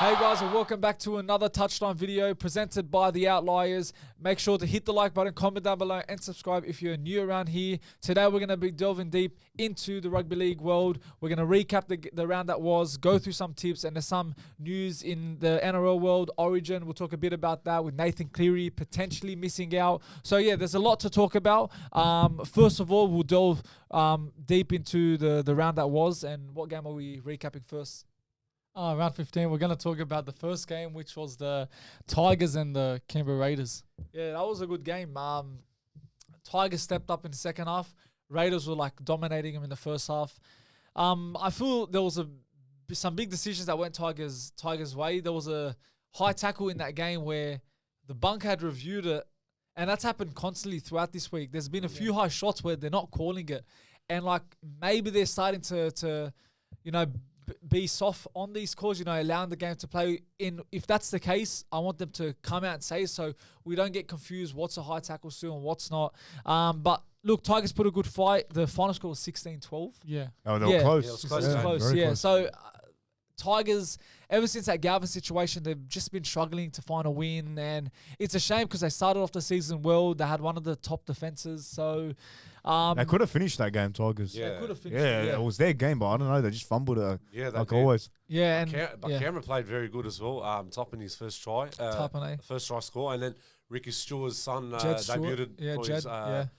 Hey guys, and welcome back to another Touchline video presented by the Outliers. Make sure to hit the like button, comment down below, and subscribe if you're new around here. Today we're going to be delving deep into the rugby league world. We're going to recap the round that was, go through some tips, and there's some news in the NRL world. Origin, we'll talk a bit about that with Nathan Cleary potentially missing out. So yeah, there's a lot to talk about. First of all, we'll delve deep into the round that was. And what game are we recapping first? Round 15, we're going to talk about the first game, which was the Tigers and the Canberra Raiders. Yeah, that was a good game. Tigers stepped up in the second half. Raiders were like dominating them in the first half. I feel there was some big decisions that went Tigers' way. There was a high tackle in that game where the bunk had reviewed it, and that's happened constantly throughout this week. There's been a few high shots where they're not calling it, and like maybe they're starting to be soft on these calls, allowing the game to play in. If that's the case, I want them to come out and say so we don't get confused what's a high tackle still and what's not. But look, Tigers put a good fight. The final score was 16-12. Yeah. Oh, they were close. Yeah, it was close. Yeah, close. So Tigers, ever since that Galvin situation, they've just been struggling to find a win. And it's a shame because they started off the season well. They had one of the top defenses. So they could have finished that game, Tigers. Yeah, they could have finished it was their game, but I don't know. They just fumbled it. Yeah, like always. Yeah, but Cameron played very good as well. Topping his first try, first try score, and then Ricky Stewart's son debuted.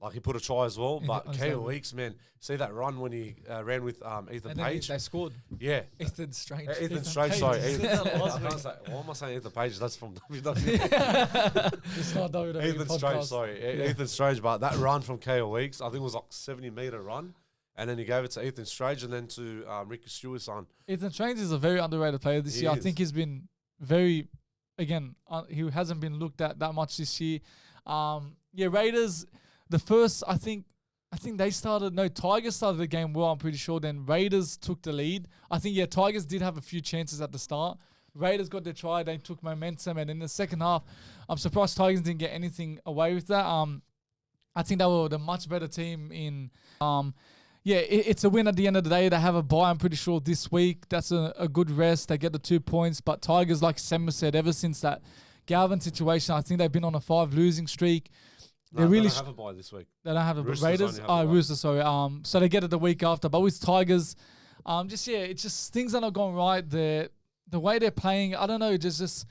Like he put a try as well. But Kale Weeks, man, see that run when he ran with Ethan Page? They scored. Yeah. Ethan Strange. Ethan Strange, sorry. Why am I saying Ethan Page? That's from WWE. It's not WWE. Ethan Strange, sorry. Yeah. Ethan Strange, but that run from Kale Weeks, I think it was like 70-meter run. And then he gave it to Ethan Strange and then to Ricky Stewart's son. Ethan Strange is a very underrated player this year. I think he's been very, he hasn't been looked at that much this year. Raiders, the first, I think Tigers started the game well, I'm pretty sure. Then Raiders took the lead. I think, Tigers did have a few chances at the start. Raiders got their try. They took momentum. And in the second half, I'm surprised Tigers didn't get anything away with that. I think they were the much better team in... it's a win at the end of the day. They have a bye, I'm pretty sure, this week. That's a good rest. They get the 2 points. But Tigers, like Samuel said, ever since that Galvin situation, I think they've been on a 5 losing streak. They don't have a bye this week. They don't have a Raiders. Roosters, sorry. So they get it the week after. But with Tigers, it's just things are not going right. The way they're playing, I don't know, just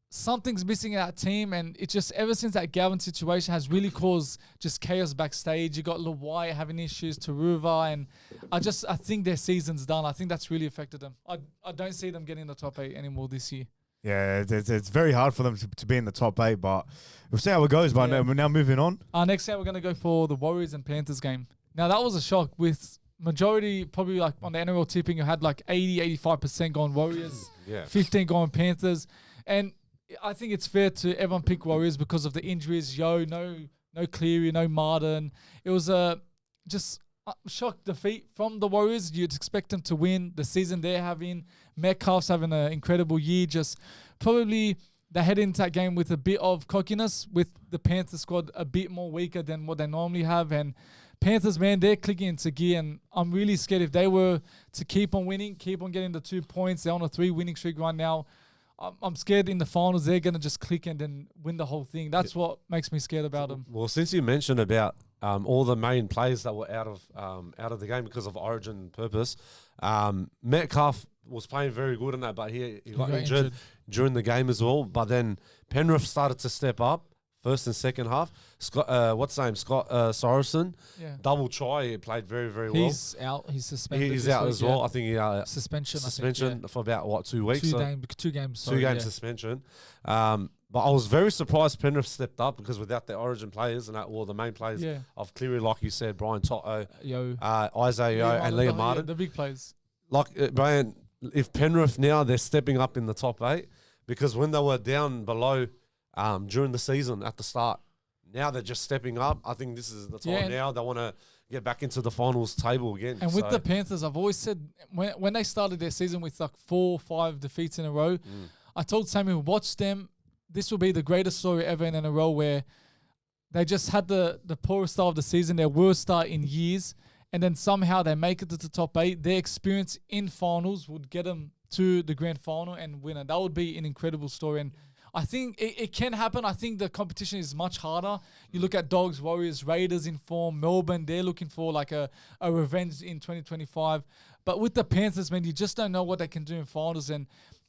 something's missing in that team. And it's just ever since that Galvin situation has really caused just chaos backstage. You got Lawai having issues, Taruva, and I think their season's done. I think that's really affected them. I don't see them getting in the top 8 anymore this year. Yeah, it's very hard for them to be in the top 8, but we'll see how it goes. But we're now moving on. Next game, we're going to go for the Warriors and Panthers game. Now, that was a shock with majority, probably like on the NRL tipping, you had like 80-85% going Warriors, 15 going Panthers. And I think it's fair to everyone pick Warriors because of the injuries. No Cleary, no Martin. It was a shock defeat from the Warriors. You'd expect them to win the season they're having. Metcalf's having an incredible year. Just probably they head into that game with a bit of cockiness, with the Panthers squad a bit more weaker than what they normally have. And Panthers, man, they're clicking into gear, and I'm really scared if they were to keep on winning, keep on getting the 2 points. They're on a 3-winning streak right now. I'm scared in the finals they're going to just click and then win the whole thing. That's what makes me scared about them. Well, since you mentioned about all the main players that were out of the game because of origin purpose, Metcalf was playing very good in that, but he got injured during the game as well. But then Penrith started to step up first and second half. Scott Sorensen, double try. He played very, very well. He's out. He's suspended. He's out as well. I think he suspension for about 2 weeks. Two games. Two game suspension. But I was very surprised Penrith stepped up because without their origin players and the main players of Cleary, like you said, Brian Toto, Isaiah Yeo, and Liam Martin. The big players. Like, Brian, if Penrith now, they're stepping up in the top 8 because when they were down below during the season at the start, now they're just stepping up. I think this is the time now. They want to get back into the finals table again. And with the Panthers, I've always said when they started their season with like 4 or 5 defeats in a row, I told Samuel, watch them. This will be the greatest story ever in a row where they just had the poorest start of the season, their worst start in years, and then somehow they make it to the top 8. Their experience in finals would get them to the grand final and win it. That would be an incredible story. And I think it can happen. I think the competition is much harder. You look at Dogs, Warriors, Raiders in form, Melbourne, they're looking for like a revenge in 2025. But with the Panthers, man, you just don't know what they can do in finals. And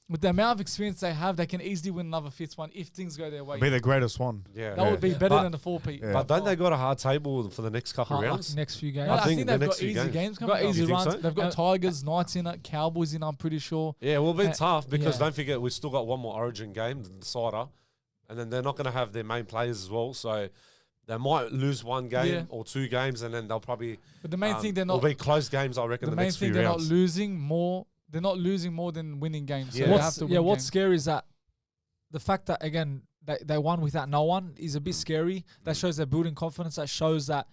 with the amount of experience they have, they can easily win another fifth one if things go their way. Be the greatest one. Yeah, that would be better than the 4-peat. Yeah. But don't they got a hard table for the next couple of rounds? Next few games. I think the they've next got few easy games coming Got up. easy runs. so? They've got Tigers, Knights in it, Cowboys in it, I'm pretty sure. Yeah, it will be tough because yeah. don't forget we've still got one more Origin game, the decider, and then they're not going to have their main players as well. So they might lose one game or 2 games, and then they'll probably. But the main thing they're not. It'll be close games, I reckon. The The main next thing few they're rounds. not losing more. They're not losing more than winning games. So Yeah. they have to win What's games. scary is that the fact that, again, they won without no one is a bit scary. That shows they're building confidence. That shows that,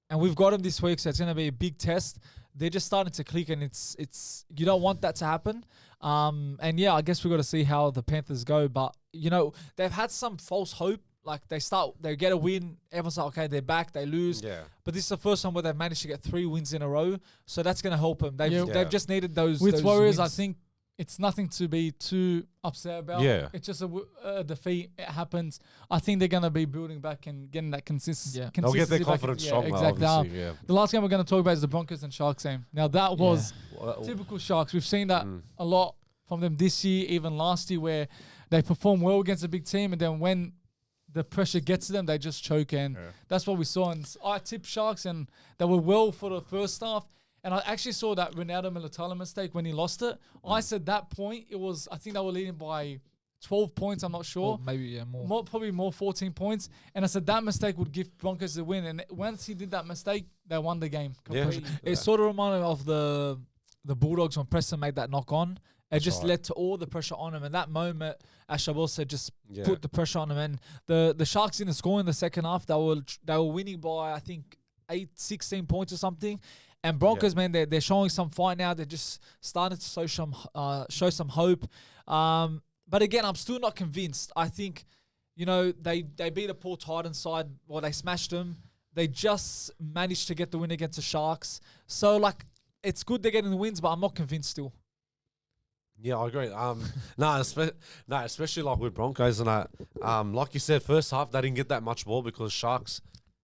and we've got them this week, so it's going to be a big test. They're just starting to click, and it's you don't want that to happen. And yeah, I guess we've got to see how the Panthers go. But, you know, they've had some false hope. Like, they get a win. Everyone's like, okay, they're back. They lose. Yeah. But this is the first time where they've managed to get 3 wins in a row. So that's going to help them. They've Yeah. just needed those With those Warriors, wins. I think it's nothing to be too upset about. Yeah. It's just a defeat. It happens. I think they're going to be building back and getting that consistency. Yeah. They'll get their back. confidence Yeah, stronger, exactly. obviously. Yeah. The last game we're going to talk about is the Broncos and Sharks game. Now, that was Well, typical Sharks. We've seen that a lot from them this year, even last year, where they perform well against a big team, and then when the pressure gets to them, they just choke. And that's what we saw. And I tipped Sharks, and they were well for the first half. And I actually saw that Ronaldo Militalo mistake when he lost it. I said that point, it was, I think they were leading by 12 points, I'm not sure. Or maybe, more. Probably more, 14 points. And I said that mistake would give Broncos the win. And once he did that mistake, they won the game completely. It sort of reminded me of the Bulldogs when Preston made that knock on. It just right. led to all the pressure on him. And that moment, as Shabal said, just Yeah. put the pressure on him. And the Sharks didn't score in the second half. They were winning by, I think, 16 points or something. And Broncos, man, they're showing some fight now. They're just starting to show some hope. But again, I'm still not convinced. I think, you know, they beat a poor Titans side. Well, they smashed them. They just managed to get the win against the Sharks. So, like, it's good they're getting the wins, but I'm not convinced still. Yeah, I agree. Especially like with Broncos and that. Like you said, first half they didn't get that much ball because Sharks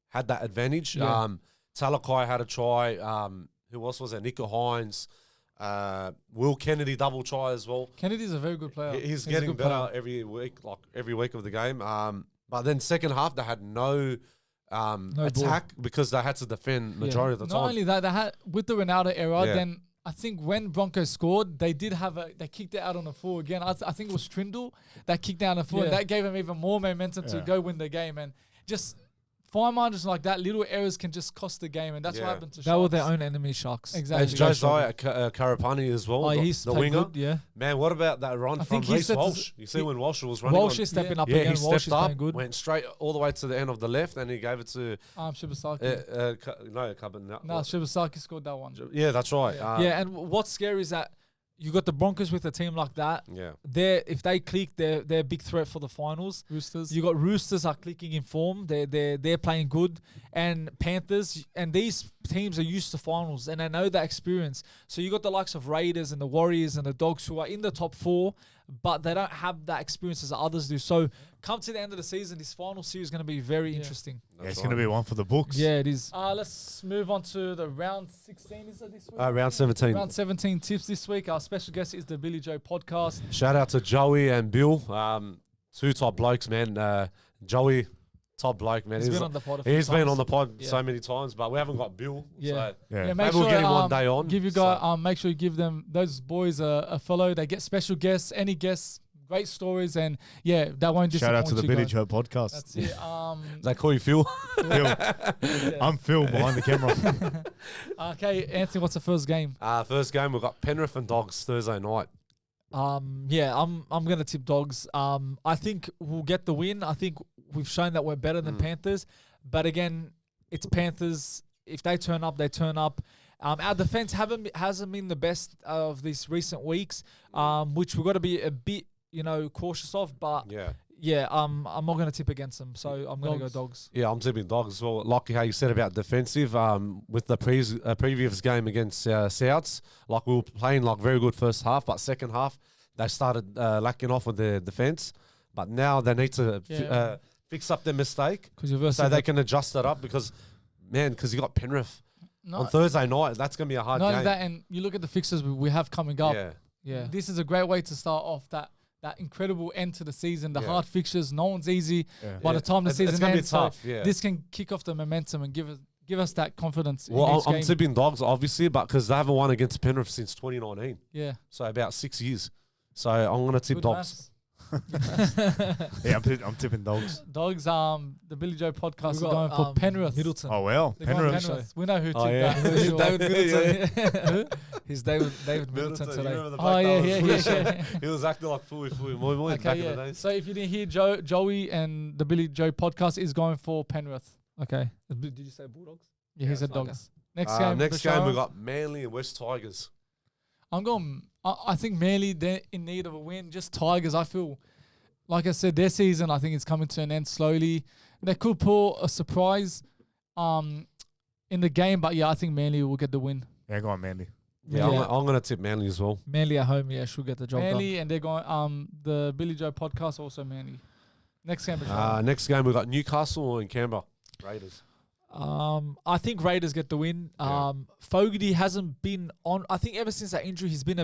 had that advantage. Yeah. Talakai had a try. Who else was there? Nico Hines. Will Kennedy double try as well. Kennedy's a very good player. He's a getting good better player. every week of the game. But then second half they had no attack because they had to defend majority of the Not time. only that, they had with the Ronaldo era. Yeah. Then I think when Broncos scored, they kicked it out on the full again. I think it was Trindle that kicked out on the full, and that gave them even more momentum to go win the game. And just fine margins like that, little errors can just cost the game, and that's what happened to Sharks. They were their own enemy, Sharks. Exactly. There's Josiah Karapani as well, He's the played winger. good, yeah. Man, what about that run I from think he Reece set Walsh? You see when Walsh was running Walsh on, is stepping up he again. Walsh is stepped up, playing good. went straight all the way to the end of the left, and he gave it to Shibasaki. Shibasaki scored that one. Yeah, that's right. Yeah, and what's scary is that you got the Broncos with a team like that. Yeah. If they click, they're a big threat for the finals. Roosters. You got Roosters are clicking in form. They're playing good, and Panthers, and these teams are used to finals and they know that experience. So you got the likes of Raiders and the Warriors and the Dogs who are in the top 4, but they don't have that experience as the others do. So come to the end of the season, this final series is going to be very interesting. Yeah, it's going to be one for the books. Yeah, it is. Let's move on to the round 16. Is it this week? Round 17. Round 17 tips this week. Our special guest is the Billy Joe podcast. Shout out to Joey and Bill, 2 top blokes, man. Joey, top bloke, man. He's been on the pod. He's been on the pod so many times, but we haven't got Bill. Yeah. So Yeah. maybe we'll get him one day on. Give you guys, make sure you give them those boys a follow. They get special guests, any guests, great stories, and that won't Shout out disappoint to the you Billy guys. Joe podcast. That's it. They call you Phil. Phil. I'm Phil behind the camera. Okay, Anthony, what's the first game? First game, we've got Penrith and Dogs Thursday night. I'm gonna tip Dogs. I think we'll get the win. I think we've shown that we're better than Panthers, but again, it's Panthers. If they turn up, they turn up. Our defense hasn't been the best of these recent weeks, which we've got to be a bit cautious of. But Yeah, I'm not going to tip against them, so I'm going to go Dogs. Yeah, I'm tipping Dogs as well. Like how you said about defensive, with the previous game against Souths, like we were playing like very good first half, but second half they started lacking off with their defense. But now they need to fix up their mistake so they can adjust it up because you got Penrith on Thursday night. That's going to be a hard game. That, and you look at the fixtures we have coming up. Yeah. This is a great way to start off that incredible end to the season. The hard fixtures, no one's easy. By the time the season ends, tough, this can kick off the momentum and give us that confidence. Well, I'm tipping Dogs obviously, but because they haven't won against Penrith since 2019. Yeah. So about 6 years. So I'm going to tip Dogs. Yeah, I'm tipping Dogs. Dogs. The Billy Joe podcast is going for Penrith. Middleton. Oh well, Penrith. We know who tipped He's that. David Middleton. He's David Middleton today. Oh yeah. He was acting like Fui Moi back in the days. So if you didn't hear, Joey and the Billy Joe podcast is going for Penrith. Okay. Did you say Bulldogs? Yeah, he said Dogs. Okay. Next game we got Manly and West Tigers. I'm going. I think Manly, they're in need of a win. Just Tigers, I feel, like I said, their season, I think, is coming to an end slowly. They could pull a surprise in the game, but yeah, I think Manly will get the win. Yeah, go on, Manly. Yeah, I'm going to tip Manly as well. Manly at home, should get the job Manly, done. and they're going, the Billy Joe podcast, also Manly. Next game, next game, we got Newcastle and Canberra Raiders. I think Raiders get the win. Fogarty hasn't been on. I think ever since that injury, he's been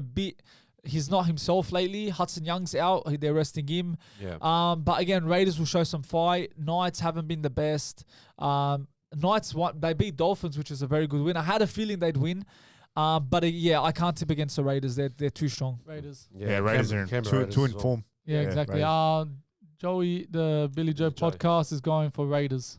he's not himself lately. Hudson Young's out. They're resting him. Yeah. But again, Raiders will show some fight. Knights haven't been the best. Knights they beat Dolphins, which is a very good win. I had a feeling they'd win. But I can't tip against the Raiders. They're too strong. Raiders. Yeah, Raiders are two in form. Yeah, exactly. Joey, the Billy Joe podcast is going for Raiders.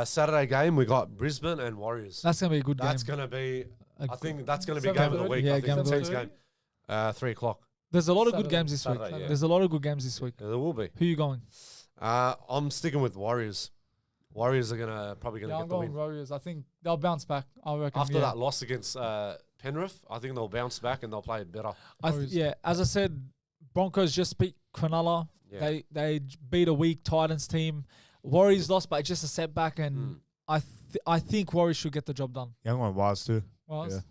Saturday game, we got Brisbane and Warriors. That's going to be a good game. That's going to be, I think that's going to be game of the week. Yeah, I think game of the week. Game. 3 o'clock. There's a lot of good games this week. Saturday, yeah. There's a lot of good games this week. Yeah, there will be. Who are you going? I'm sticking with Warriors. Warriors are probably going to get the win. I'm going Warriors. I think they'll bounce back, I reckon. After that loss against Penrith, I think they'll bounce back and they'll play it better. As I said, Broncos just beat Cronulla. Yeah. They beat a weak Titans team. Warriors lost, but just a setback, and I think Warriors should get the job done. Yeah, I'm going Wise too. Wise?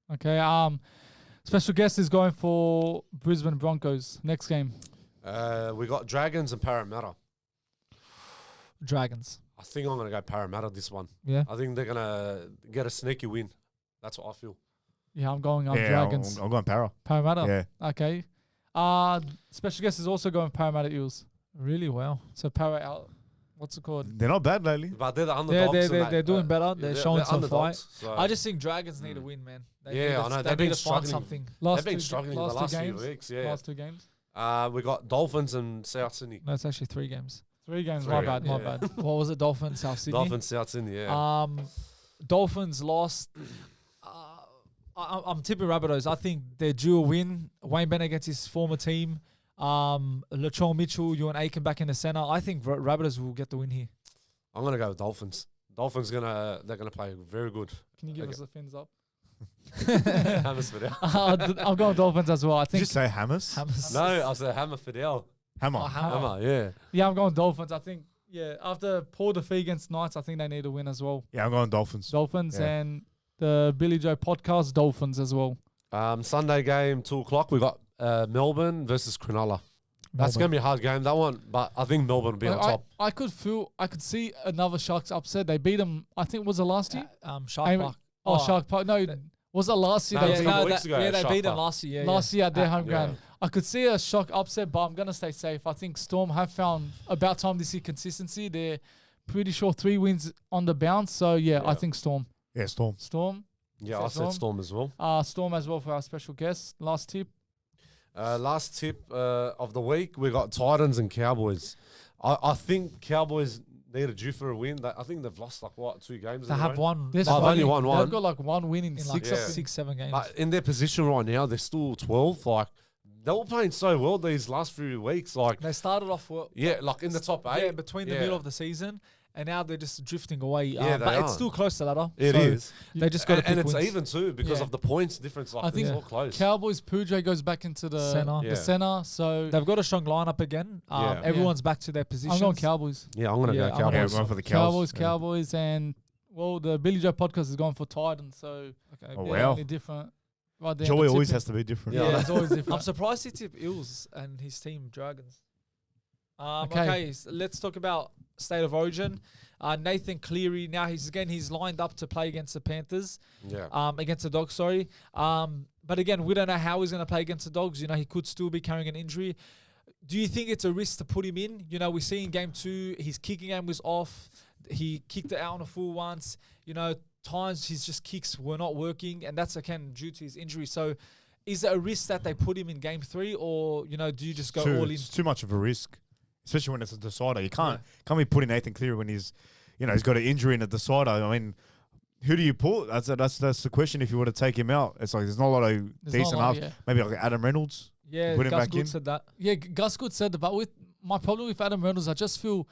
Yeah. Okay. Special guest is going for Brisbane Broncos. Next game. We got Dragons and Parramatta. Dragons. I think I'm going to go Parramatta this one. Yeah. I think they're going to get a sneaky win. That's what I feel. Yeah, I'm going on Dragons. I'm going Parramatta. Yeah. Okay. Special guest is also going Parramatta Eels. Really well. So Parramatta, what's it called? They're not bad lately. But they're the underdogs. They're doing better. They're showing some fight. So I just think Dragons need a win, man. I know. They've been struggling. They've been struggling in the last few weeks. Yeah. Last 2 games. We got Dolphins and South Sydney. No, it's actually 3 games. 3 games. My bad. What was it? Dolphins, South Sydney? Dolphins, South Sydney, yeah. Dolphins lost. I'm tipping Rabbitohs. I think they're due a win. Wayne Bennett against his former team. Latrell Mitchell, Ewan Aiken back in the centre. I think Rabbitohs will get the win here. I'm going to go with Dolphins. Dolphins they're gonna play very good. Can you give us a fins up? Hammers Fidel. I'm going Dolphins as well. I think. Did you say Hammers? No, I said Hammer Fidel. Hammer. Oh, Hammer, yeah. Yeah, I'm going Dolphins. I think, after poor defeat against Knights, I think they need a win as well. Yeah, I'm going Dolphins. And the Billy Joe podcast, Dolphins as well. Sunday game, 2 o'clock. We got Melbourne versus Cronulla. That's going to be a hard game, that one. But I think Melbourne will be on top. I could see another Sharks upset. They beat them, I think, was it last year? Shark Park. Shark Park. No, was it last year? They beat them last year. Last year at their home ground. I could see a shock upset, but I'm going to stay safe. I think Storm have found about time to see consistency. They're pretty sure 3 wins on the bounce. So, I think Storm. Yeah, Storm. Storm. Yeah, I said Storm as well. Storm as well for our special guest. Last tip. Last tip of the week, we got Titans and Cowboys. I think Cowboys need a due for a win. I think they've lost 2 games. They have one. They've only won one. They've got 1 win in 6-7 games. But in their position right now, they're still 12. They were playing so well these last few weeks. They started off well. Yeah, in the top 8. Yeah, between the middle of the season. and now they're just drifting away. Yeah, but they it's are. still close to ladder. It is. They just got to and pick it's wins. even too because of the points difference. Like, I think it's all close. Cowboys Pujay goes back into the Center. the Yeah. center. So They've got a strong lineup again. Yeah. Everyone's back to their positions. I'm going Cowboys. Yeah, I'm gonna Yeah, go I'm gonna Yeah, Cowboys. going for the Cowboys, Yeah. Cowboys, and well, the Billy Joe podcast is going for Titans. So Okay. Oh, yeah, wow. only different. Right there. Joey always has to be different. Yeah. Yeah, it's always I'm different. surprised he tipped Eels and his team Dragons. Okay. Okay, so let's talk about State of Origin. Nathan Cleary, now he's lined up to play against the Panthers. Yeah. Against the Dogs, sorry. But again, we don't know how he's going to play against the Dogs. You know, he could still be carrying an injury. Do you think it's a risk to put him in? You know, we see in game 2, his kicking game was off. He kicked it out on a full once. You know, times his just kicks were not working, and that's again due to his injury. So, is it a risk that they put him in game 3, or you know, do you just go all in? It's too much of a risk, especially when it's a decider. You can't be putting Nathan Cleary when he's got an injury in a decider. I mean, who do you pull? That's the question. If you were to take him out, it's like there's not a lot of decent half. Yeah. Maybe like Adam Reynolds. Yeah, Put him Gus back Good in. said that. Yeah, Gus Good said that, but with my problem with Adam Reynolds, I just feel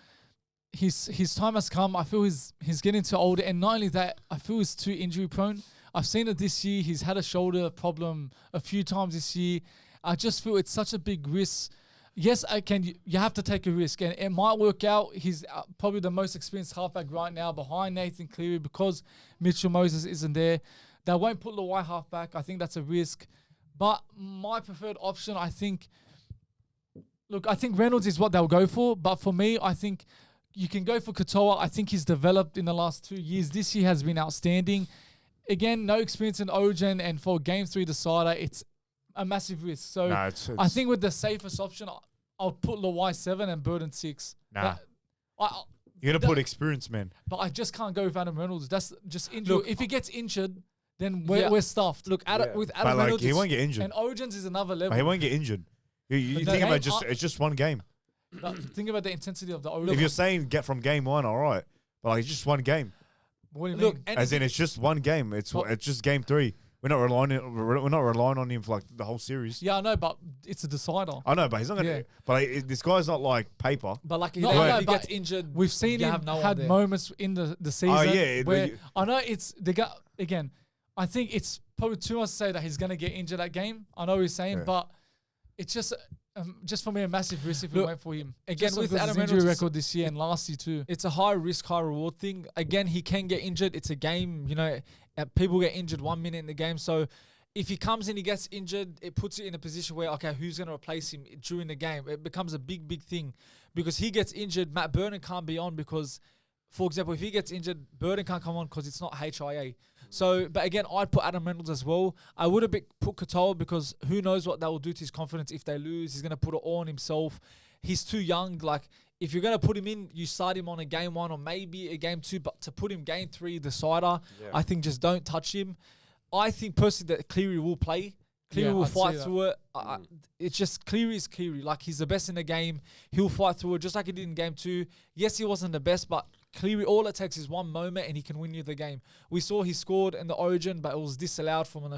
his time has come. I feel he's getting too old, and not only that, I feel he's too injury prone. I've seen it this year. He's had a shoulder problem a few times this year. I just feel it's such a big risk. Yes, you have to take a risk, and it might work out. He's probably the most experienced halfback right now behind Nathan Cleary because Mitchell Moses isn't there. They won't put Luai halfback. I think that's a risk. But my preferred option, I think Reynolds is what they'll go for. But for me, I think you can go for Katoa. I think he's developed in the last 2 years. This year has been outstanding. Again, no experience in Origin, and for Game 3 decider, it's a massive risk. So I think with the safest option, I'll put Luai 7 and Burden 6. Nah. But You're gonna put experience, man. But I just can't go with Adam Reynolds. That's just injury. Look, if he gets injured, then we're stuffed. Look, with But Adam like Reynolds, he won't get injured. And Origins is another level. But he won't get injured. You But think the about game- it's just one game. But think about the intensity of the Origin. If you're saying get from game 1, all right, but like it's just one game. What do you look, mean? As in, it's just one game. It's just game 3. We're not relying on him for like the whole series. Yeah, I know, but it's a decider. I know, but he's not gonna. Yeah. But like, this guy's not like paper. but like No, if no, he but gets injured, We've seen you him have no one had there. moments in the season yeah, where but I know it's the guy again. I think it's probably too much to say that he's going to get injured that game. I know what he's saying, Yeah. but it's just for me a massive risk if we Look, went for him. again, Just with because Adam his injury Reynolds, record this year and last year too. it's a high risk, high reward thing. Again, he can get injured. It's a game, you know. People get injured 1 minute in the game, so if he comes in, he gets injured, it puts it in a position where, okay, who's going to replace him during the game? It becomes a big thing because he gets injured. Matt Burton can't be on because, for example, if he gets injured, Burton can't come on because it's not HIA. So, but again, I'd put Adam Reynolds as well. I would have put Katoa because who knows what that will do to his confidence if they lose. He's going to put it all on himself. He's too young. Like, if you're going to put him in, you start him on a game 1 or maybe a game 2, but to put him game 3 decider, I think just don't touch him. I think personally that Cleary will play. Cleary will I'd fight see that. through it. It's just Cleary is Cleary. Like, he's the best in the game. He'll fight through it just like he did in game 2. Yes, he wasn't the best, but Cleary, all it takes is one moment and he can win you the game. We saw he scored in the Origin, but it was disallowed from an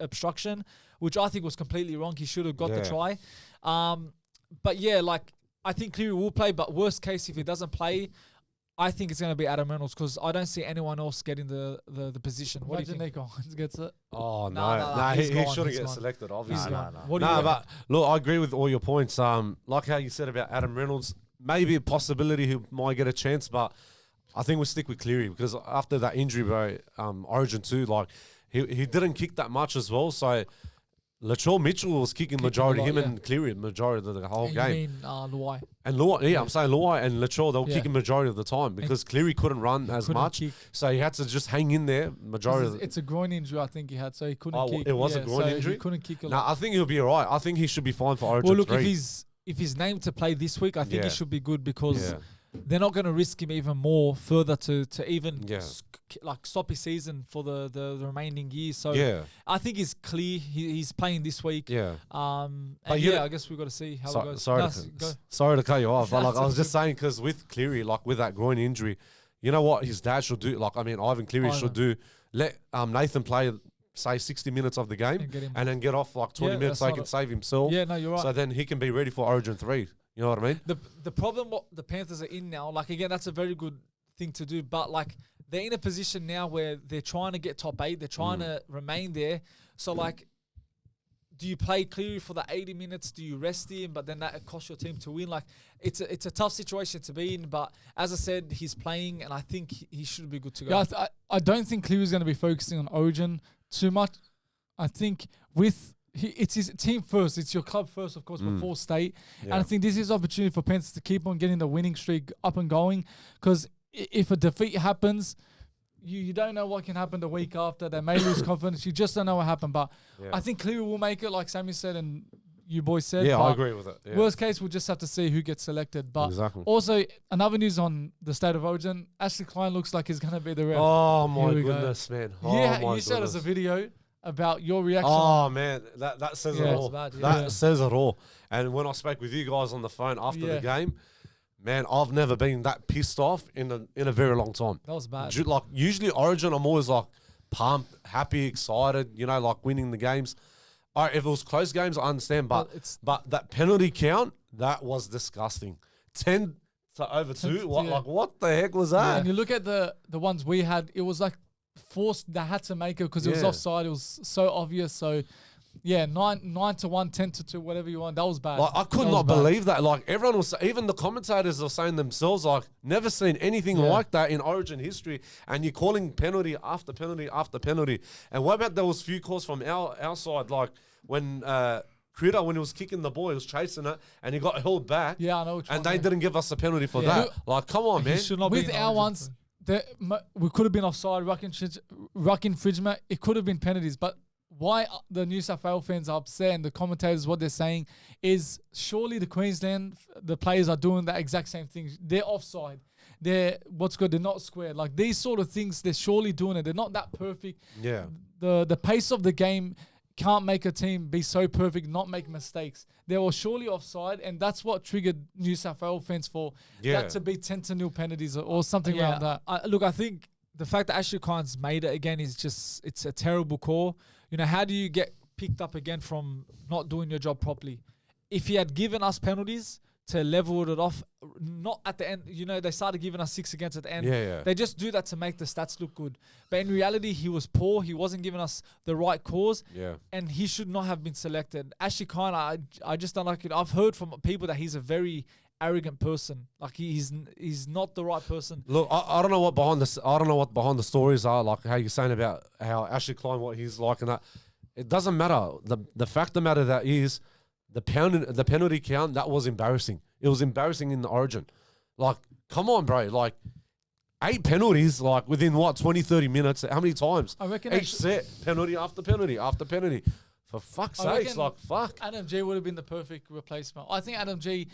obstruction, which I think was completely wrong. He should have got the try. But yeah, like, I think Cleary will play, but worst case, if he doesn't play, I think it's going to be Adam Reynolds because I don't see anyone else getting the position. What do you Imagine think? Nico Hines gets it. Oh, Nah, he he's gone, shouldn't he's get gone. selected, obviously. Nah. What do you reckon? But look, I agree with all your points. Like how you said about Adam Reynolds, maybe a possibility he might get a chance, but I think we'll stick with Cleary because after that injury, bro, Origin 2, like he didn't kick that much as well. So Latrell Mitchell was kicking majority, a lot, him yeah. and Cleary majority of the whole You game. mean Luai? And Luai, I'm saying Luai and Latrell, they were Yeah. kicking majority of the time because Cleary couldn't run as Couldn't much. kick. So he had to just hang in there majority of the It's a groin injury I think he had, so he couldn't Oh, kick. it was a groin so injury? He couldn't kick a No, lot. I think he'll be all right. I think he should be fine for Origin Well, look, 3. if he's named to play this week, I think Yeah. he should be good because Yeah. they're not going to risk him even more further to even Yeah. like stop his season for the remaining years. So Yeah, I think he's clear. He's playing this week. yeah. And But you yeah, know- I guess we've got to see how it So, goes. sorry, No, to, sorry to cut you off, but like That's I was all just saying, because with Cleary, like with that groin injury, you know what his dad should do? Like, I mean, Ivan Cleary Ivan. should do. Let Nathan play, say 60 minutes of the game, And get him. and then get off like 20 Yeah, minutes so that's he not can save himself. Yeah, no, you're right. So then he can be ready for Origin 3. You know what I mean? The problem what the Panthers are in now, like again, that's a very good thing to do. But like they're in a position now where they're trying to get top 8. They're trying to remain there. So like, do you play Cleary for the 80 minutes? Do you rest him? But then that costs your team to win. Like it's a tough situation to be in. But as I said, he's playing, and I think he should be good to go. Yeah, I don't think Cleary's going to be focusing on Origin too much. I think it's his team first. It's your club first, of course, before state. Yeah. And I think this is opportunity for Panthers to keep on getting the winning streak up and going. Because if a defeat happens, you don't know what can happen the week after. They may lose confidence. You just don't know what happened. But I think Cleary will make it, like Sammy said and you boys said. Yeah, I agree with it. Yeah. Worst case, we'll just have to see who gets selected. But also, another news on the state of Origin, Ashley Klein looks like he's going to be the ref. Oh, my goodness, man. You sent us a video about your reaction. Oh, man. That says it all. That says it all. And when I spoke with you guys on the phone after the game, man, I've never been that pissed off in a very long time. That was bad. Like, usually Origin, I'm always like pumped, happy, excited, like winning the games. All right, if it was close games, I understand, but that penalty count, that was disgusting. 10 to over 2, what the heck was that? Yeah, and you look at the ones we had, it was like forced, they had to make it because it was offside. It was so obvious. So, yeah, 9 to 1, 10 to 2, whatever you want. That was bad. Like, I could not believe that. Like, everyone was, even the commentators are saying themselves, like, never seen anything like that in Origin history. And you're calling penalty after penalty after penalty. And what about those few calls from our side, like when Critter, when he was kicking the ball, he was chasing it, and he got held back. Yeah, I know. And they didn't give us a penalty for that. Like, come on, man. With our ones, we could have been offside, ruck infringement. It could have been penalties, but why the New South Wales fans are upset and the commentators, what they're saying is surely the Queensland, the players are doing the exact same things. They're offside. They're not squared. Like these sort of things, they're surely doing it. They're not that perfect. Yeah. The pace of the game can't make a team be so perfect, not make mistakes. They were surely offside, and that's what triggered New South Wales fans for that to be 10-0 penalties or something around that. I think the fact that Ashley Klein's made it again is just, it's a terrible call. How do you get picked up again from not doing your job properly? If he had given us penalties to level it off, not at the end, they started giving us 6 against at the end. Yeah. They just do that to make the stats look good. But in reality, he was poor. He wasn't giving us the right calls. Yeah. And he should not have been selected. Ashley Klein, I just don't like it. I've heard from people that he's a very arrogant person. Like he's not the right person. Look, I don't know what behind the stories are, like how you're saying about how Ashley Klein, what he's like and that. It doesn't matter. The fact of the matter that is the penalty count, that was embarrassing. It was embarrassing in the Origin. Like, come on, bro. Like 8 penalties, like within 20, 30 minutes. How many times? I reckon each set, penalty after penalty after penalty. For fuck's sakes, like fuck. Adam G would have been the perfect replacement. I think Adam G,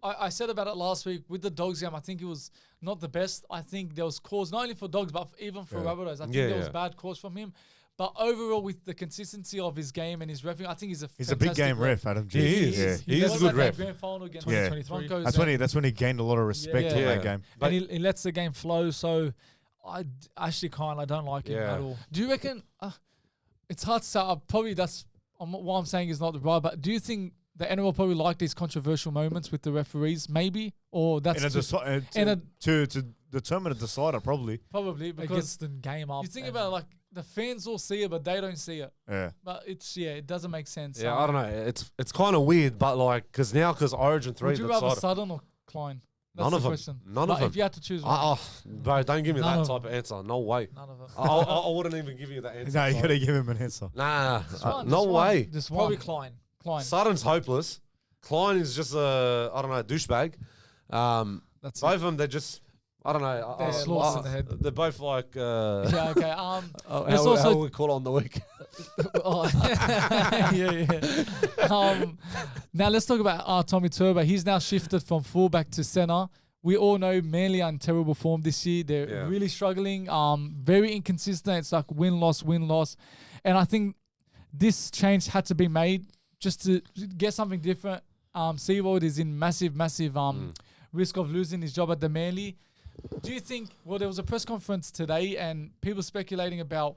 I said about it last week with the Dogs game, I think it was not the best. I think there was calls, not only for Dogs, but even for Rabbitohs. I think there was bad calls from him. But overall, with the consistency of his game and his reffing, I think he's a big game ref, Adam G. He is. He is a good ref. Grand final against 2023. That's when he gained a lot of respect in that game. But he lets the game flow. So Ashley Klein, I don't like him at all. Do you reckon? It's hard to say. Probably that's what I'm saying is not the right. But do you think the NRL probably like these controversial moments with the referees, maybe, or that's to determine a decider, probably because the game up. You think about it, like the fans all see it, but they don't see it. Yeah, but it doesn't make sense. Yeah, I don't know. It's kind of weird, but like because Origin 3, would you rather Sutton or Klein? That's the question. None of them. If you had to choose one. Bro, don't give me that type of answer. No way. None of them. I wouldn't even give you that answer. No, you got to give him an answer. Nah, no way. Probably Klein. Sutton's hopeless. Klein is just a, douchebag. Both of them, they're just, I don't know. They're slots in the head. They're both like... yeah, okay. how we call on the week? Now let's talk about Tommy Turbo. He's now shifted from fullback to centre. We all know Manly are in terrible form this year. They're really struggling. Very inconsistent. It's like win-loss. And I think this change had to be made just to get something different. Seawood is in massive risk of losing his job at the Manly. Do you think, there was a press conference today and people speculating about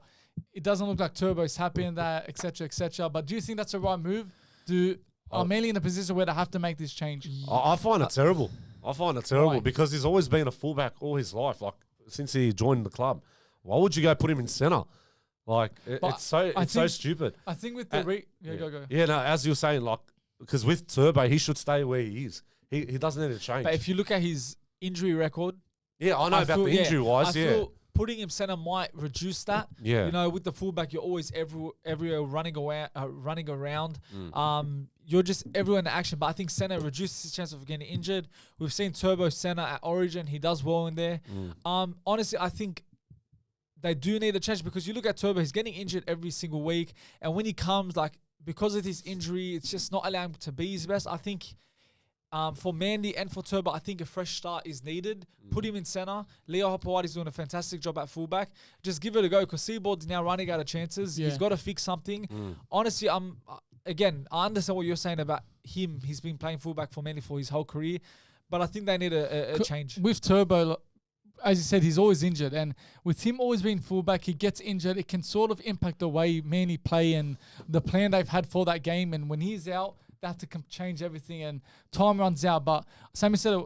it doesn't look like Turbo's happy in that, etc. But do you think that's a right move? Are Manly in a position where they have to make this change? I find it terrible. I find it terrible Why? because he's always been a fullback all his life, like since he joined the club. Why would you go put him in centre? Like it's so stupid. I think with the go. Yeah, no, as you're saying, like because with Turbo, he should stay where he is. He doesn't need to change. But if you look at his injury record, yeah, I know about the injury wise. I feel putting him center might reduce that. Yeah, you know, with the fullback, you're always everywhere running around. You're just everywhere in the action. But I think center reduces his chance of getting injured. We've seen Turbo center at Origin; he does well in there. Honestly, I think they do need a change because you look at Turbo; he's getting injured every single week, and when he comes, like because of his injury, it's just not allowing him to be his best. I think. For Mandy and for Turbo, I think a fresh start is needed. Put him in center. Leo Hopewadi's doing a fantastic job at fullback. Just give it a go because Seaboard's now running out of chances. He's got to fix something. Honestly, I understand what you're saying about him. He's been playing fullback for Mandy for his whole career, but I think they need a change. With Turbo, as you said, he's always injured, and with him always being fullback, he gets injured. It can sort of impact the way Manly play and the plan they've had for that game. And when he's out, they have to change everything, and time runs out. But Sammy said it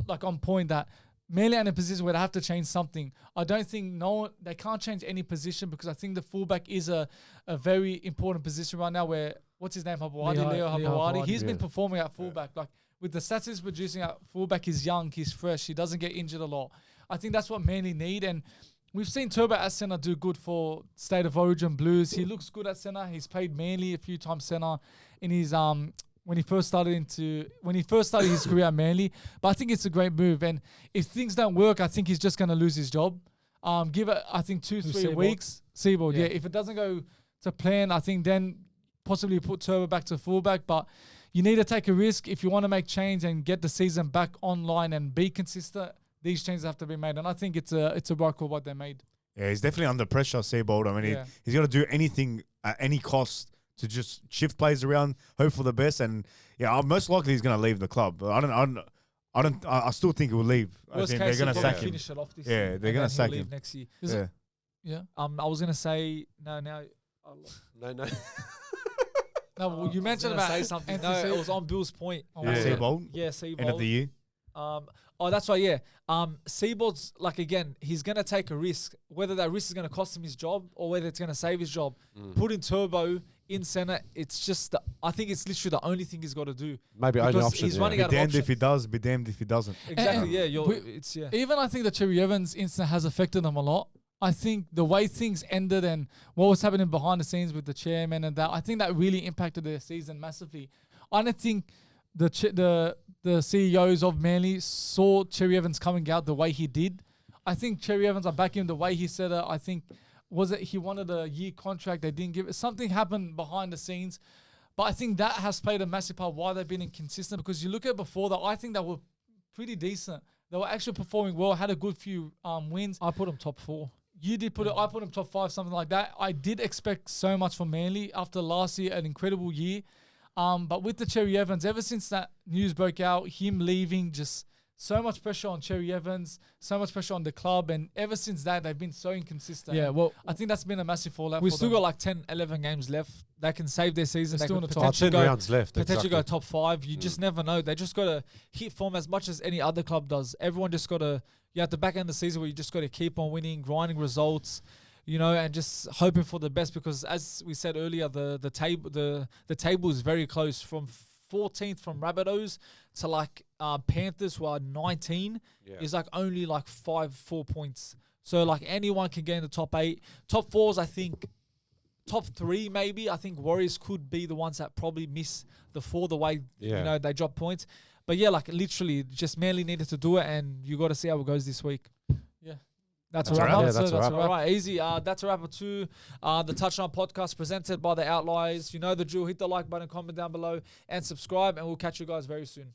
like on point that Manly are in a position where they have to change something. I don't think they can't change any position because I think the fullback is a very important position right now. Where what's his name, Leo Hopewadi. He's been performing at fullback. Like with the stats he's producing at fullback, he's young, he's fresh, he doesn't get injured a lot. I think that's what Manly need, and we've seen Turbo at centre do good for State of Origin Blues. He looks good at centre. He's played Manly a few times centre in his when he first started his career at Manly. But I think it's a great move. And if things don't work, I think he's just going to lose his job. Give it, I think 2-3 weeks. Seaboard, yeah. If it doesn't go to plan, I think then possibly put Turbo back to fullback. But you need to take a risk if you want to make change and get the season back online and be consistent. These changes have to be made, and I think it's a right call what they made. Yeah, he's definitely under pressure, Seabold. I mean, he's got to do anything at any cost to just shift plays around, hope for the best, and most likely he's going to leave the club. But I still think he will leave. I think they're going to sack him. Finish it off this they're going to sack him next year. Yeah. I was going to say no. No. No, well, you mentioned about say something. No, it was on Bill's point. Seabold. Yeah, Seabold. End of the year. That's right, yeah. Seabold's, like, again, he's going to take a risk. Whether that risk is going to cost him his job or whether it's going to save his job. Put in Turbo in centre, it's just, I think it's literally the only thing he's got to do. Maybe only option. He's running out of options. Be damned if he does, be damned if he doesn't. Exactly, Even I think the Cherry Evans incident has affected them a lot. I think the way things ended and what was happening behind the scenes with the chairman and that, I think that really impacted their season massively. I don't think the CEOs of Manly saw Cherry Evans coming out the way he did. I think Cherry Evans, I back him the way he said it. I think, he wanted a year contract. They didn't give it. Something happened behind the scenes. But I think that has played a massive part why they've been inconsistent, because you look at before that, I think they were pretty decent. They were actually performing well, had a good few wins. I put them top 4. You did put it. I put them top 5, something like that. I did expect so much from Manly after last year, an incredible year. But with the Cherry Evans, ever since that news broke out, him leaving, just so much pressure on Cherry Evans, so much pressure on the club, and ever since that, they've been so inconsistent. Yeah, well, I think that's been a massive fallout. We've still got like 10, 11 games left. They can save their season. They're they still could in the top. 10 rounds left. Potentially go top 5. You just never know. They just got to hit form as much as any other club does. Everyone just got to, at the back end of the season where you just got to keep on winning, grinding results, and just hoping for the best, because as we said earlier, the table is very close, from 14th from Rabbitohs to like Panthers, who are 19, is like only like 4 points. So like anyone can get in the top 8. Top 4s, I think, top 3 maybe. I think Warriors could be the ones that probably miss the 4 the way they drop points. But like literally, just Manly needed to do it, and you got to see how it goes this week. That's a wrap. Yeah, that's a wrap. All right, easy. That's a wrap up to the Touchline Podcast presented by the Outliers. You know the drill. Hit the like button, comment down below, and subscribe, and we'll catch you guys very soon.